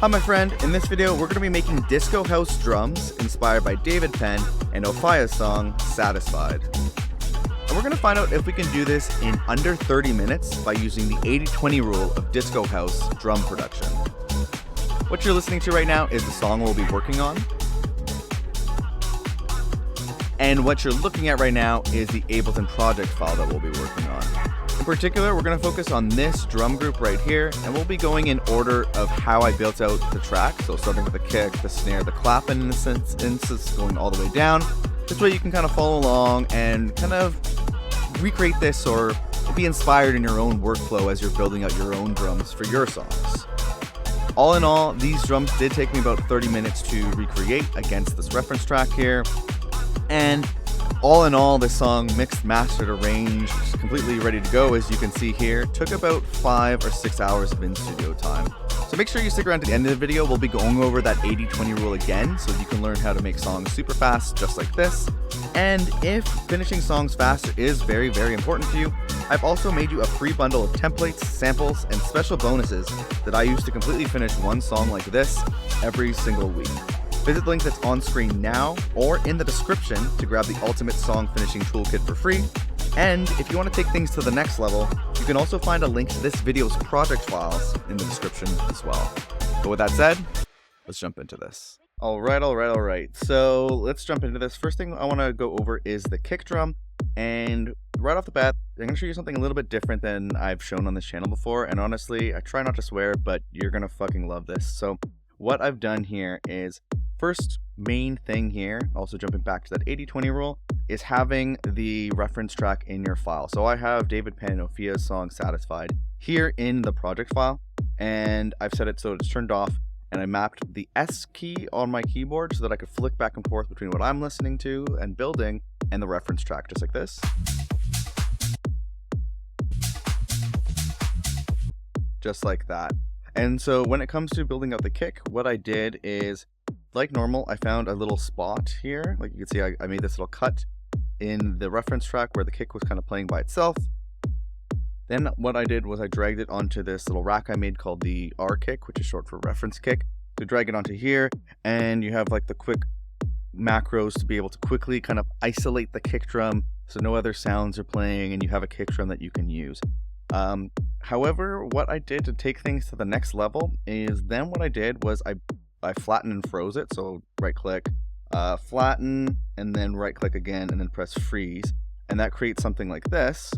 Hi my friend, in this video we're going to be making disco house drums inspired by David Penn and OFFAIAH's song, Satisfied. And we're going to find out if we can do this in under 30 minutes by using the 80-20 rule of disco house drum production. What you're listening to right now is the song we'll be working on. And what you're looking at right now is the Ableton project file that we'll be working on. In particular, we're going to focus on this drum group right here, and we'll be going in order of how I built out the track. So starting with the kick, the snare, the clap, and in this instance going all the way down. This way you can kind of follow along and kind of recreate this or be inspired in your own workflow as you're building out your own drums for your songs. All in all, these drums did take me about 30 minutes to recreate against this reference track here. And all in all, this song, mixed, mastered, arranged, completely ready to go, as you can see here, took about 5 or 6 hours of in-studio time. So make sure you stick around to the end of the video. We'll be going over that 80-20 rule again, so you can learn how to make songs super fast, just like this. And if finishing songs faster is very, very important to you, I've also made you a free bundle of templates, samples, and special bonuses that I use to completely finish one song like this every single week. Visit the link that's on screen now or in the description to grab the ultimate song finishing toolkit for free. And if you want to take things to the next level, you can also find a link to this video's project files in the description as well. But with that said, let's jump into this. Alright. So let's jump into this. First thing I want to go over is the kick drum. And right off the bat, I'm going to show you something a little bit different than I've shown on this channel before. And honestly, I try not to swear, but you're going to fucking love this. So what I've done here is, first main thing here, also jumping back to that 80-20 rule, is having the reference track in your file. So I have David Penn and OFFAIAH's song Satisfied here in the project file, and I've set it so it's turned off, and I mapped the S key on my keyboard so that I could flick back and forth between what I'm listening to and building and the reference track, just like this. Just like that. And so when it comes to building out the kick, what I did is, like normal, I found a little spot here. Like you can see, I made this little cut in the reference track where the kick was kind of playing by itself. Then what I did was I dragged it onto this little rack I made called the R kick, which is short for reference kick. So drag it onto here, and you have like the quick macros to be able to quickly kind of isolate the kick drum so no other sounds are playing, and you have a kick drum that you can use. However, what I did to take things to the next level is then what I did was I flattened and froze it. So right click, flatten, and then right click again, and then press freeze. And that creates something like this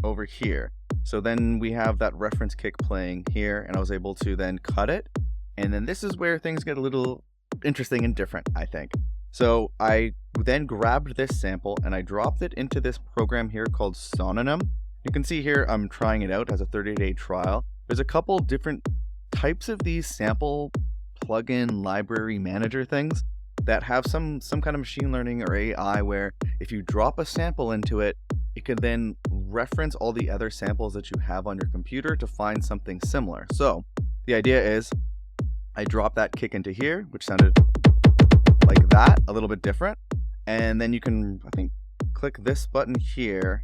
over here. So then we have that reference kick playing here, and I was able to then cut it. And then this is where things get a little interesting and different, I think. So I then grabbed this sample and I dropped it into this program here called Synonym. You can see here I'm trying it out as a 30-day trial. There's a couple different types of these sample plugin library manager things that have some kind of machine learning or AI where if you drop a sample into it, it can then reference all the other samples that you have on your computer to find something similar. So the idea is I drop that kick into here, which sounded like that, a little bit different. And then you can, I think, click this button here,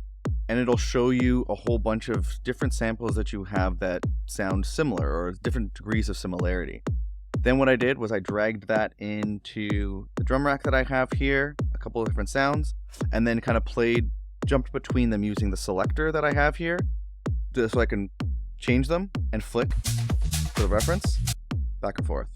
and it'll show you a whole bunch of different samples that you have that sound similar or different degrees of similarity. Then what I did was I dragged that into the drum rack that I have here, a couple of different sounds, and then kind of jumped between them using the selector that I have here, so I can change them and flick for the reference, back and forth.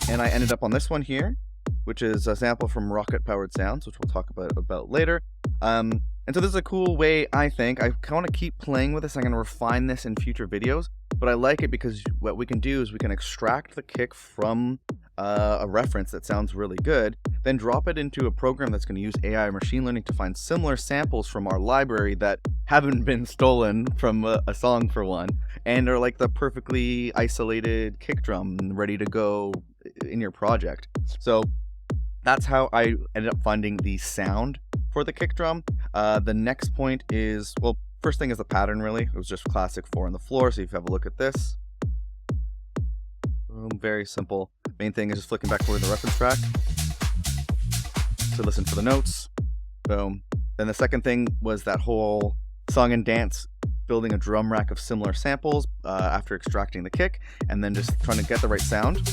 And I ended up on this one here, which is a sample from Rocket Powered Sounds, which we'll talk about later. And so this is a cool way, I think. I want to keep playing with this. I'm going to refine this in future videos, but I like it because what we can do is we can extract the kick from a reference that sounds really good, then drop it into a program that's going to use AI or machine learning to find similar samples from our library that haven't been stolen from a song for one, and are like the perfectly isolated kick drum ready to go in your project. So that's how I ended up finding the sound for the kick drum. The next point is, well, first thing is the pattern, really. It was just classic 4 on the floor. So if you have a look at this, boom, very simple. Main thing is just flicking back over the reference track to listen for the notes. Boom. Then the second thing was that whole song and dance building a drum rack of similar samples after extracting the kick, and then just trying to get the right sound.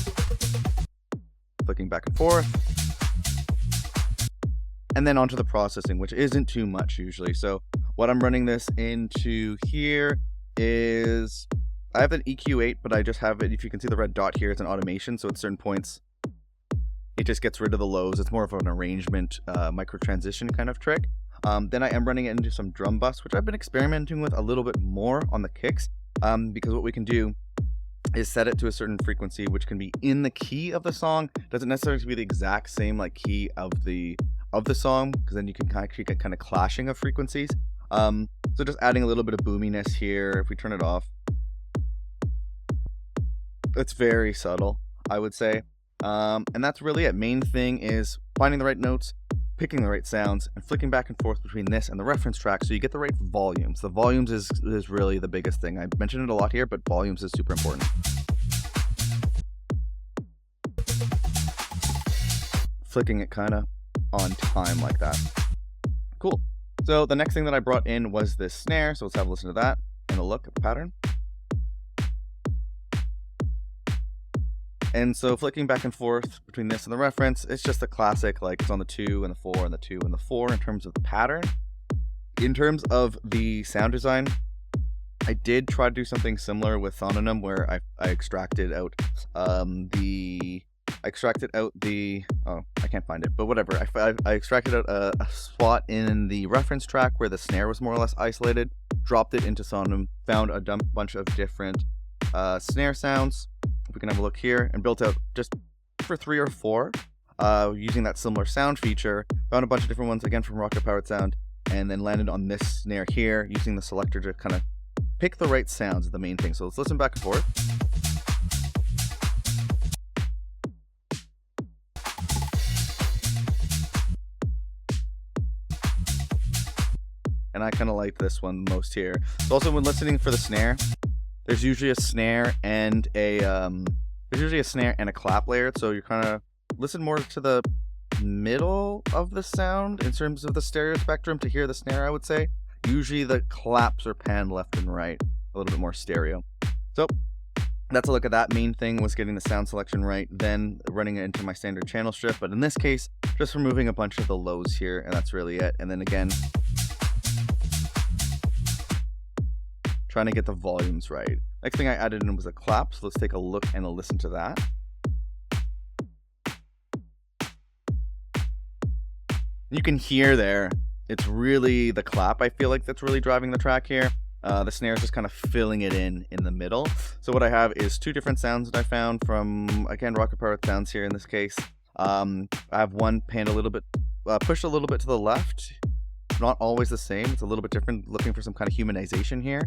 Flicking back and forth. And then onto the processing, which isn't too much usually. So what I'm running this into here is, I have an EQ8, but I just have it, if you can see the red dot here, it's an automation. So at certain points, it just gets rid of the lows. It's more of an arrangement, micro transition kind of trick. Then I am running it into some drum bus, which I've been experimenting with a little bit more on the kicks, because what we can do is set it to a certain frequency, which can be in the key of the song. Doesn't necessarily have to be the exact same like key of the song, because then you can get kind of clashing of frequencies. So just adding a little bit of boominess here. If we turn it off, it's very subtle, I would say. And that's really it. Main thing is finding the right notes, picking the right sounds, and flicking back and forth between this and the reference track so you get the right volumes. The volumes is really the biggest thing. I mentioned it a lot here, but volumes is super important. Flicking it kind of on time like that. Cool. So the next thing that I brought in was this snare. So let's have a listen to that and a look at the pattern. And so flicking back and forth between this and the reference, it's just a classic, like it's on the 2 and the 4 and the 2 and the 4 in terms of the pattern. In terms of the sound design, I did try to do something similar with Sononym, where I extracted out oh, I can't find it, but whatever. I extracted out a spot in the reference track where the snare was more or less isolated, dropped it into Sononym, found a bunch of different snare sounds. We can have a look here, and built out just for 3 or 4 using that similar sound feature. Found a bunch of different ones again from Rocket Powered Sound, and then landed on this snare here using the selector to kind of pick the right sounds is the main thing. So let's listen back and forth. And I kind of like this one most here. So also when listening for the snare, there's usually a snare and a clap layer, so you're kind of listen more to the middle of the sound in terms of the stereo spectrum to hear the snare, I would say. Usually the claps are panned left and right, a little bit more stereo. So that's a look at that. Main thing was getting the sound selection right, then running it into my standard channel strip, but in this case, just removing a bunch of the lows here, and that's really it. And then again, trying to get the volumes right. Next thing I added in was a clap, so let's take a look and a listen to that. You can hear there, it's really the clap, I feel like, that's really driving the track here. The snare is just kind of filling it in the middle. So what I have is 2 different sounds that I found from, again, Rocket Powered Sounds here in this case. I have one panned a little bit, pushed a little bit to the left. Not always the same, it's a little bit different, looking for some kind of humanization here.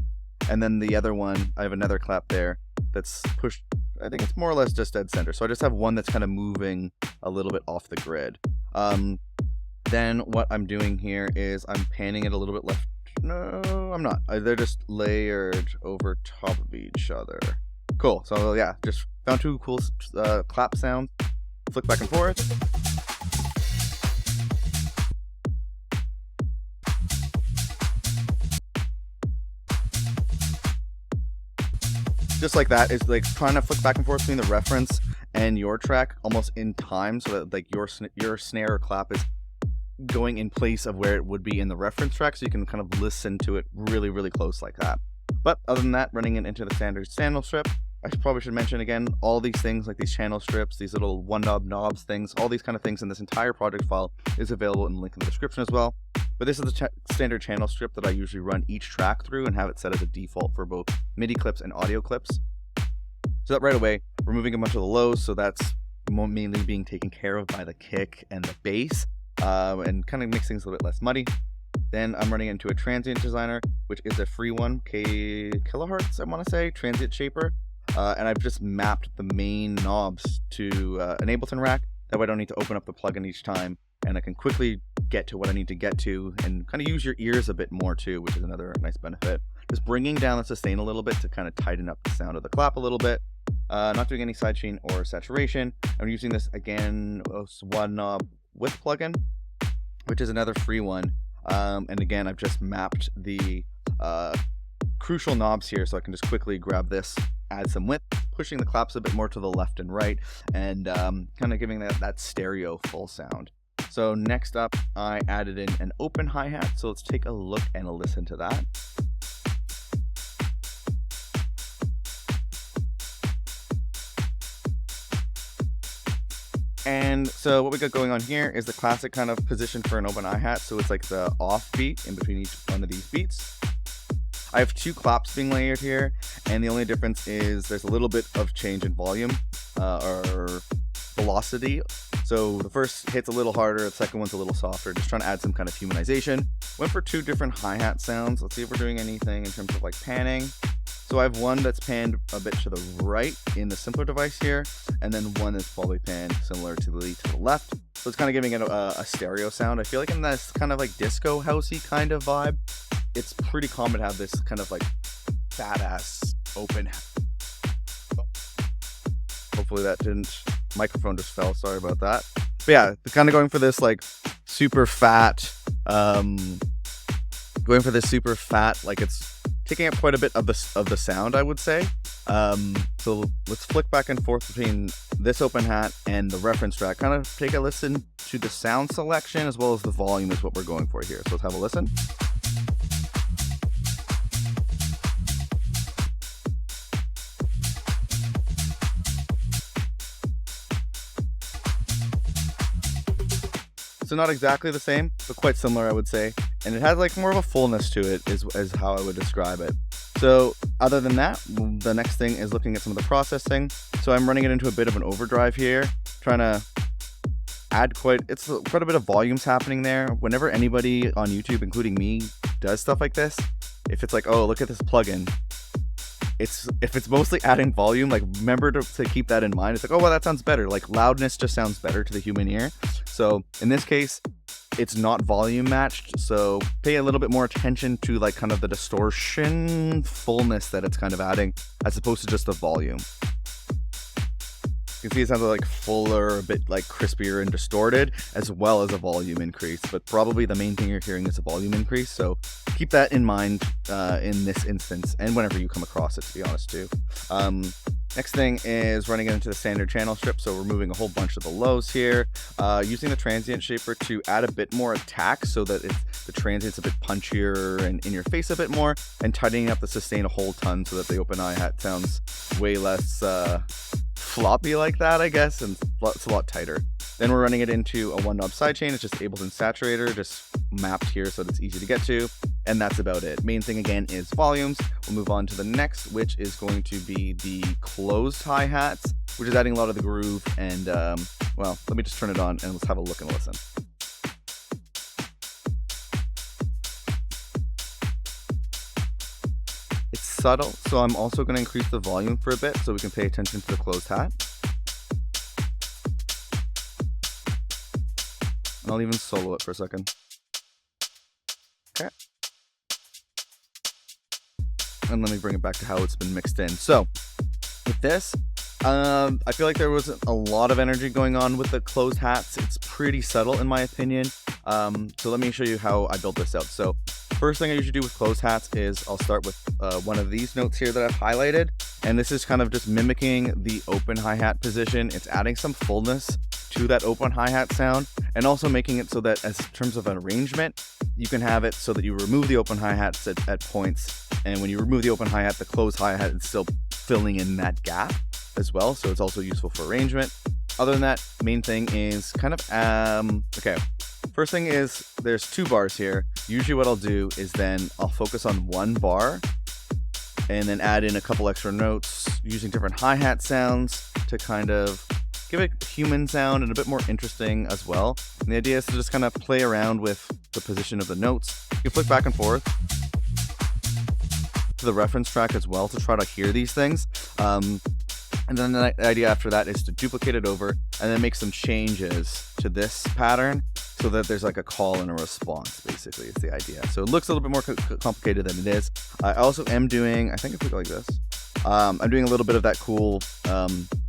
And then the other one, I have another clap there that's pushed, I think it's more or less just dead center. So I just have one that's kind of moving a little bit off the grid. Then what I'm doing here is I'm panning it a little bit left. No, I'm not. They're just layered over top of each other. Cool. So yeah, just found 2 cool clap sounds. Flick back and forth. Just like that, is like trying to flick back and forth between the reference and your track almost in time, so that like your snare or clap is going in place of where it would be in the reference track, so you can kind of listen to it really, really close like that. But other than that, running it into the standard channel strip, I probably should mention again, all these things like these channel strips, these little one knob knobs things, all these kind of things in this entire project file is available in the link in the description as well. But this is the standard channel strip that I usually run each track through and have it set as a default for both MIDI clips and audio clips. So that right away, removing a bunch of the lows, so that's mainly being taken care of by the kick and the bass, and kind of makes things a little bit less muddy. Then I'm running into a transient designer, which is a free one, kilohertz, I want to say, transient shaper. And I've just mapped the main knobs to an Ableton rack. That way I don't need to open up the plugin each time, and I can quickly get to what I need to get to and kind of use your ears a bit more too, which is another nice benefit. Just bringing down the sustain a little bit to kind of tighten up the sound of the clap a little bit. Not doing any sidechain or saturation. I'm using this again, one knob with plugin, which is another free one. And again, I've just mapped the crucial knobs here, so I can just quickly grab this, add some width, pushing the claps a bit more to the left and right, and kind of giving that stereo full sound. So next up, I added in an open hi-hat, so let's take a look and a listen to that. And so what we got going on here is the classic kind of position for an open hi-hat, so it's like the off beat in between each one of these beats. I have 2 claps being layered here, and the only difference is there's a little bit of change in volume or velocity. So the first hit's a little harder, the second one's a little softer, just trying to add some kind of humanization. Went for 2 different hi-hat sounds. Let's see if we're doing anything in terms of like panning. So I have one that's panned a bit to the right in the simpler device here, and then one that's probably panned similar to the left. So it's kind of giving it a stereo sound. I feel like in this kind of like disco housey kind of vibe, it's pretty common to have this kind of like badass open. Hopefully that didn't, microphone just fell, sorry about that. But yeah, kind of going for this like super fat, like it's taking up quite a bit of the sound, I would say. So let's flick back and forth between this open hat and the reference track. Kind of take a listen to the sound selection as well as the volume is what we're going for here. So let's have a listen. So not exactly the same, but quite similar, I would say. And it has like more of a fullness to it is how I would describe it. So other than that, the next thing is looking at some of the processing. So I'm running it into a bit of an overdrive here, trying to add quite a bit of volumes happening there. Whenever anybody on YouTube, including me, does stuff like this, if it's like, oh, look at this plugin, if it's mostly adding volume, like remember to keep that in mind. It's like, oh, well, that sounds better. Like loudness just sounds better to the human ear. So in this case, it's not volume matched. So pay a little bit more attention to like kind of the distortion fullness that it's kind of adding as opposed to just the volume. You can see it sounds like fuller, a bit like crispier and distorted, as well as a volume increase. But probably the main thing you're hearing is a volume increase. So keep that in mind in this instance, and whenever you come across it, to be honest too. Next thing is running it into the standard channel strip. So removing a whole bunch of the lows here, using the transient shaper to add a bit more attack so that the transient's a bit punchier and in your face a bit more, and tightening up the sustain a whole ton so that the open hi-hat sounds way less floppy like that, I guess, and it's a lot tighter. Then we're running it into a 1-knob sidechain. It's just Ableton Saturator, just mapped here so that it's easy to get to, and that's about it. Main thing again is volumes. We'll move on to the next, which is going to be the closed hi-hats, which is adding a lot of the groove, and well, let me just turn it on and let's have a look and listen. It's subtle, so I'm also going to increase the volume for a bit so we can pay attention to the closed hat. And I'll even solo it for a second. Okay. And let me bring it back to how it's been mixed in. So, with this, I feel like there wasn't a lot of energy going on with the closed hats. It's pretty subtle in my opinion. So let me show you how I built this out. So first thing I usually do with closed hats is I'll start with one of these notes here that I've highlighted. And this is kind of just mimicking the open hi-hat position. It's adding some fullness to that open hi-hat sound, and also making it so that as terms of an arrangement, you can have it so that you remove the open hi-hats at points, and when you remove the open hi-hat, the closed hi-hat is still filling in that gap as well, so it's also useful for arrangement. Other than that, main thing is kind of, okay, first thing is there's 2 bars here. Usually what I'll do is then I'll focus on 1 bar and then add in a couple extra notes using different hi-hat sounds to kind of give it human sound and a bit more interesting as well. And the idea is to just kind of play around with the position of the notes. You can flick back and forth to the reference track as well to try to hear these things. And then the idea after that is to duplicate it over and then make some changes to this pattern so that there's like a call and a response, basically, is the idea. So it looks a little bit more complicated than it is. I also am doing, I think if we go like this, I'm doing a little bit of that cool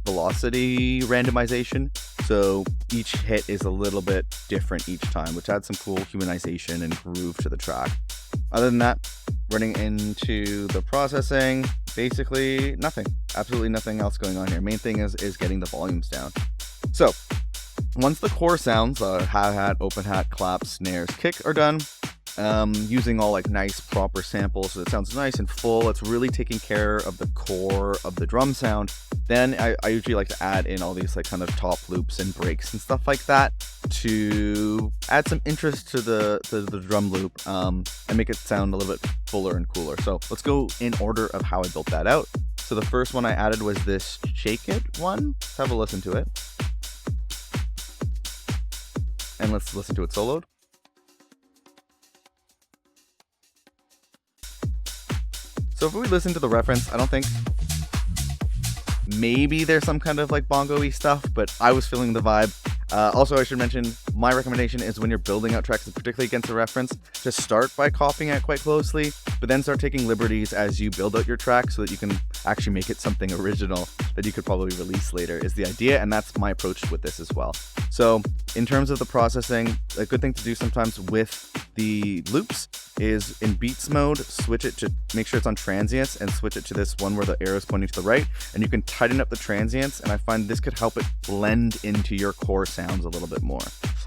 velocity randomization. So each hit is a little bit different each time, which adds some cool humanization and groove to the track. Other than that, Running into the processing, basically nothing. Absolutely nothing else going on here. Main thing is getting the volumes down. So once the core sounds, hi-hat, open hat, claps, snares, kick are done, using all like nice proper samples so it sounds nice and full, it's really taking care of the core of the drum sound. Then I usually like to add in all these like kind of top loops and breaks and stuff like that to add some interest to the drum loop, and make it sound a little bit fuller and cooler. So let's go in order of how I built that out. So the first one I added was this Shake It one. Let's have a listen to it. And let's listen to it soloed. So if we listen to the reference, I don't think, maybe there's some kind of like bongo-y stuff, but I was feeling the vibe. Also, I should mention, my recommendation is when you're building out tracks, particularly against a reference, to start by copying it quite closely, but then start taking liberties as you build out your track so that you can actually make it something original that you could probably release later is the idea, and that's my approach with this as well. So in terms of the processing, a good thing to do sometimes with the loops is in beats mode, switch it to make sure it's on transients and switch it to this one where the arrow is pointing to the right, and you can tighten up the transients, and I find this could help it blend into your core sounds a little bit more.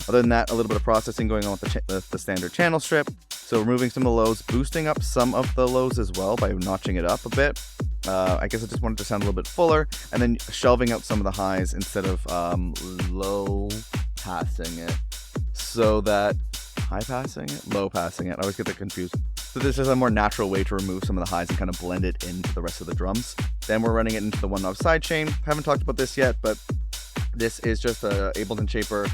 Other than that, a little bit of processing going on with the standard channel strip. So removing some of the lows, boosting up some of the lows as well by notching it up a bit. I guess I just wanted to sound a little bit fuller, and then shelving out some of the highs instead of low passing it, so that high passing it, low passing it. I always get that confused. So this is a more natural way to remove some of the highs and kind of blend it into the rest of the drums. Then we're running it into the 1-knob sidechain. Haven't talked about this yet, but this is just a Ableton Shaper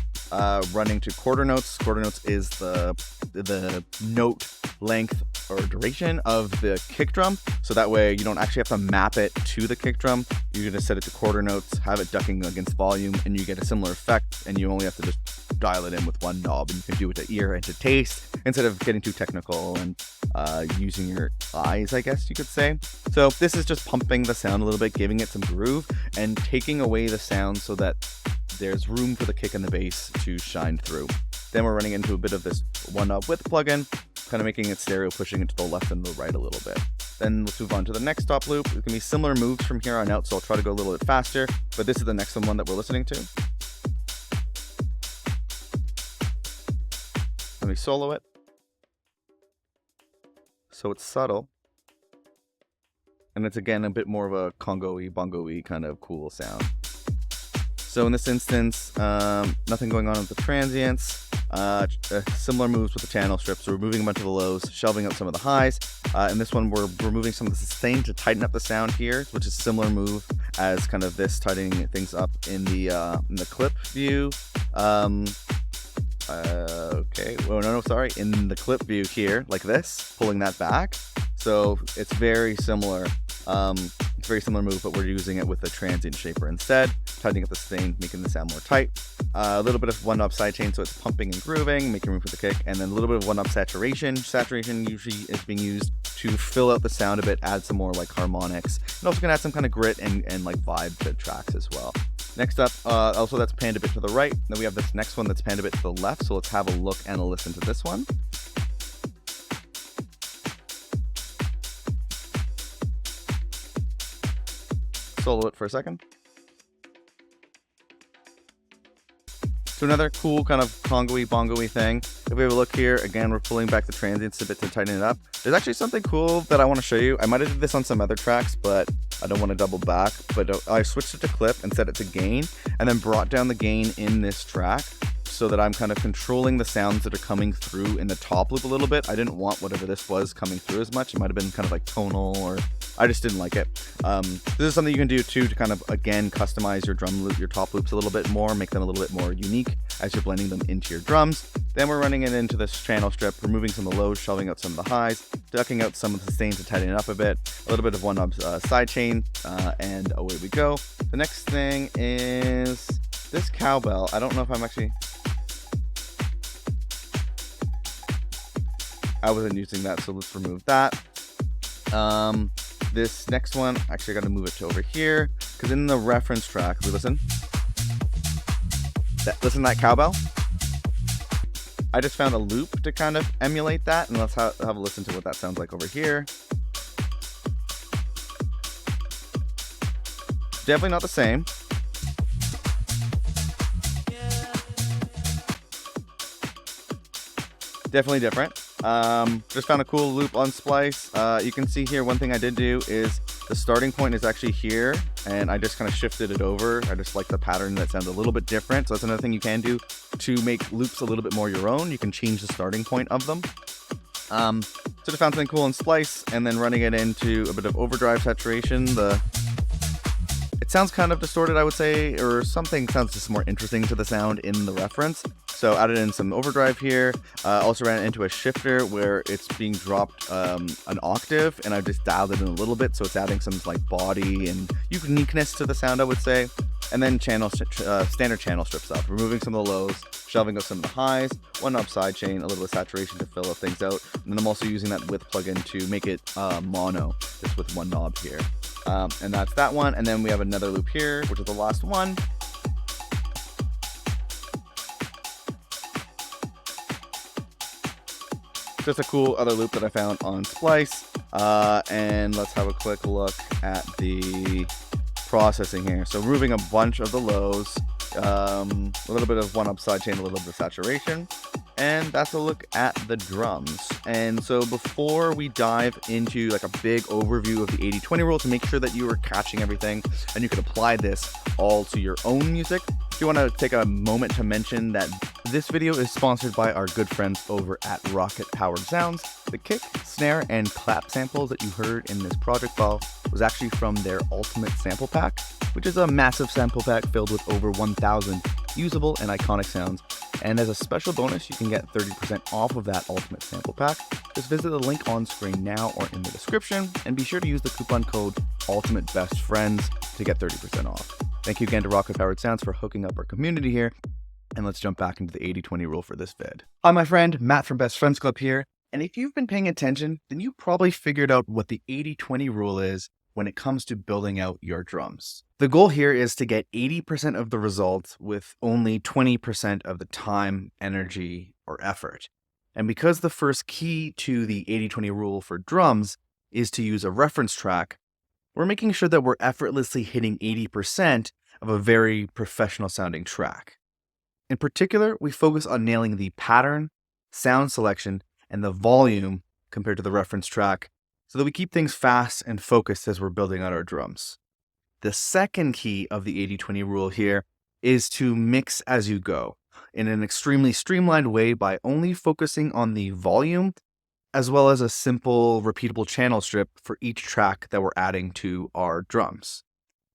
running to quarter notes. Quarter notes is the note length or duration of the kick drum, so that way you don't actually have to map it to the kick drum. You're gonna set it to quarter notes, have it ducking against volume, and you get a similar effect, and you only have to just dial it in with one knob, and you can do it to ear and to taste instead of getting too technical and using your eyes, I guess you could say. So this is just pumping the sound a little bit, giving it some groove, and taking away the sound so that there's room for the kick and the bass to shine through. Then we're running into a bit of this 1-knob width plugin, kind of making it stereo, pushing it to the left and the right a little bit. Then let's move on to the next top loop. It can be similar moves from here on out, so I'll try to go a little bit faster, but this is the next one that we're listening to. Let me solo it. So it's subtle, and it's again a bit more of a congo-y, bongo-y kind of cool sound. So in this instance, nothing going on with the transients. Similar moves with the channel strips. So removing a bunch of the lows, shelving out some of the highs. In this one, we're removing some of the sustain to tighten up the sound here, which is a similar move as kind of this, tightening things up in the clip view. Okay, well, no, sorry, in the clip view here, like this, pulling that back. So it's very similar. It's a very similar move, but we're using it with the transient shaper instead, tightening up the sustain, making the sound more tight. A little bit of 1-knob sidechain, so it's pumping and grooving, making room for the kick, and then a little bit of 1-knob saturation. Saturation usually is being used to fill out the sound a bit, add some more like harmonics, and also can add some kind of grit and like vibe to tracks as well. Next up, also that's panned a bit to the right. Then we have this next one that's panned a bit to the left, so let's have a look and a listen to this one. Solo it for a second. So another cool kind of congo-y, bongo-y thing. If we have a look here, again, we're pulling back the transients a bit to tighten it up. There's actually something cool that I want to show you. I might have did this on some other tracks, but I don't want to double back. But I switched it to clip and set it to gain, and then brought down the gain in this track so that I'm kind of controlling the sounds that are coming through in the top loop a little bit. I didn't want whatever this was coming through as much. It might have been kind of like tonal, or I just didn't like it. This is something you can do too to kind of, again, customize your drum loop, your top loops a little bit more, make them a little bit more unique as you're blending them into your drums. Then we're running it into this channel strip, removing some of the lows, shelving out some of the highs, ducking out some of the sustain to tighten it up a bit, a little bit of 1-knob sidechain, and away we go. The next thing is this cowbell. I don't know if I'm actually... I wasn't using that, so let's remove that. This next one, actually I gotta move it to over here, because in the reference track, we listen to that cowbell. I just found a loop to kind of emulate that, and let's have a listen to what that sounds like over here. Definitely not the same. Definitely different. Just found a cool loop on Splice. You can see here, one thing I did do is the starting point is actually here, and I just kind of shifted it over. I just like the pattern that sounds a little bit different. So that's another thing you can do to make loops a little bit more your own. You can change the starting point of them. So just found something cool in Splice, and then running it into a bit of overdrive saturation. It sounds kind of distorted, I would say, or something sounds just more interesting to the sound in the reference. So added in some overdrive here. Also ran it into a shifter where it's being dropped an octave, and I just dialed it in a little bit, so it's adding some like body and uniqueness to the sound, I would say. And then standard channel strips up, removing some of the lows, shelving up some of the highs, one knob sidechain, a little bit of saturation to fill up things out. And then I'm also using that width plugin to make it mono, just with one knob here. And that's that one. And then we have another loop here, which is the last one. Just a cool other loop that I found on Splice. And let's have a quick look at the processing here. So removing a bunch of the lows, a little bit of one up sidechain, a little bit of saturation. And that's a look at the drums. And so before we dive into like a big overview of the 80-20 rule to make sure that you are catching everything and you can apply this all to your own music, I do want to take a moment to mention that this video is sponsored by our good friends over at Rocket Powered Sounds. The kick, snare, and clap samples that you heard in this project file was actually from their Ultimate Sample Pack, which is a massive sample pack filled with over 1,000 usable and iconic sounds. And as a special bonus, you can get 30% off of that Ultimate Sample Pack. Just visit the link on screen now or in the description, and be sure to use the coupon code ULTIMATEBESTFRIENDS to get 30% off. Thank you again to Rocket Powered Sounds for hooking up our community here. And let's jump back into the 80-20 rule for this vid. Hi, my friend, Matt from Best Friends Club here. And if you've been paying attention, then you probably figured out what the 80-20 rule is when it comes to building out your drums. The goal here is to get 80% of the results with only 20% of the time, energy, or effort. And because the first key to the 80-20 rule for drums is to use a reference track, we're making sure that we're effortlessly hitting 80% of a very professional sounding track. In particular, we focus on nailing the pattern, sound selection, and the volume compared to the reference track so that we keep things fast and focused as we're building out our drums. The second key of the 80-20 rule here is to mix as you go in an extremely streamlined way by only focusing on the volume as well as a simple repeatable channel strip for each track that we're adding to our drums.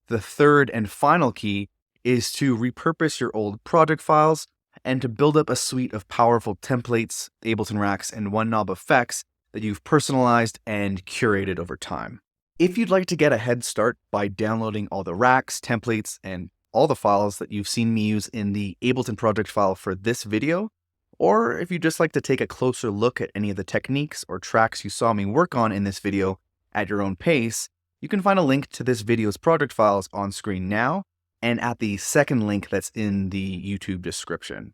The third and final key is to repurpose your old project files and to build up a suite of powerful templates, Ableton racks, and one knob effects that you've personalized and curated over time. If you'd like to get a head start by downloading all the racks, templates, and all the files that you've seen me use in the Ableton project file for this video, or if you'd just like to take a closer look at any of the techniques or tracks you saw me work on in this video at your own pace, you can find a link to this video's project files on screen now and at the second link that's in the YouTube description.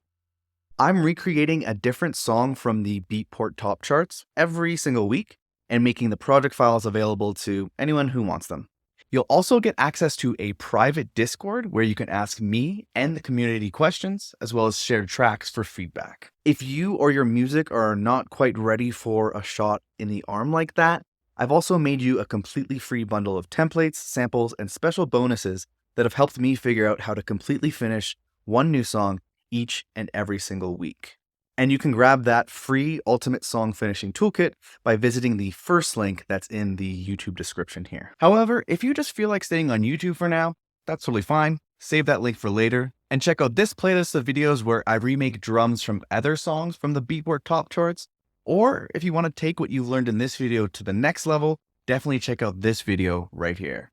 I'm recreating a different song from the Beatport top charts every single week and making the project files available to anyone who wants them. You'll also get access to a private Discord where you can ask me and the community questions, as well as share tracks for feedback. If you or your music are not quite ready for a shot in the arm like that, I've also made you a completely free bundle of templates, samples, and special bonuses that have helped me figure out how to completely finish one new song each and every single week. And you can grab that free Ultimate Song Finishing Toolkit by visiting the first link that's in the YouTube description here. However, if you just feel like staying on YouTube for now, that's totally fine. Save that link for later and check out this playlist of videos where I remake drums from other songs from the Beatport top charts. Or if you want to take what you've learned in this video to the next level, definitely check out this video right here.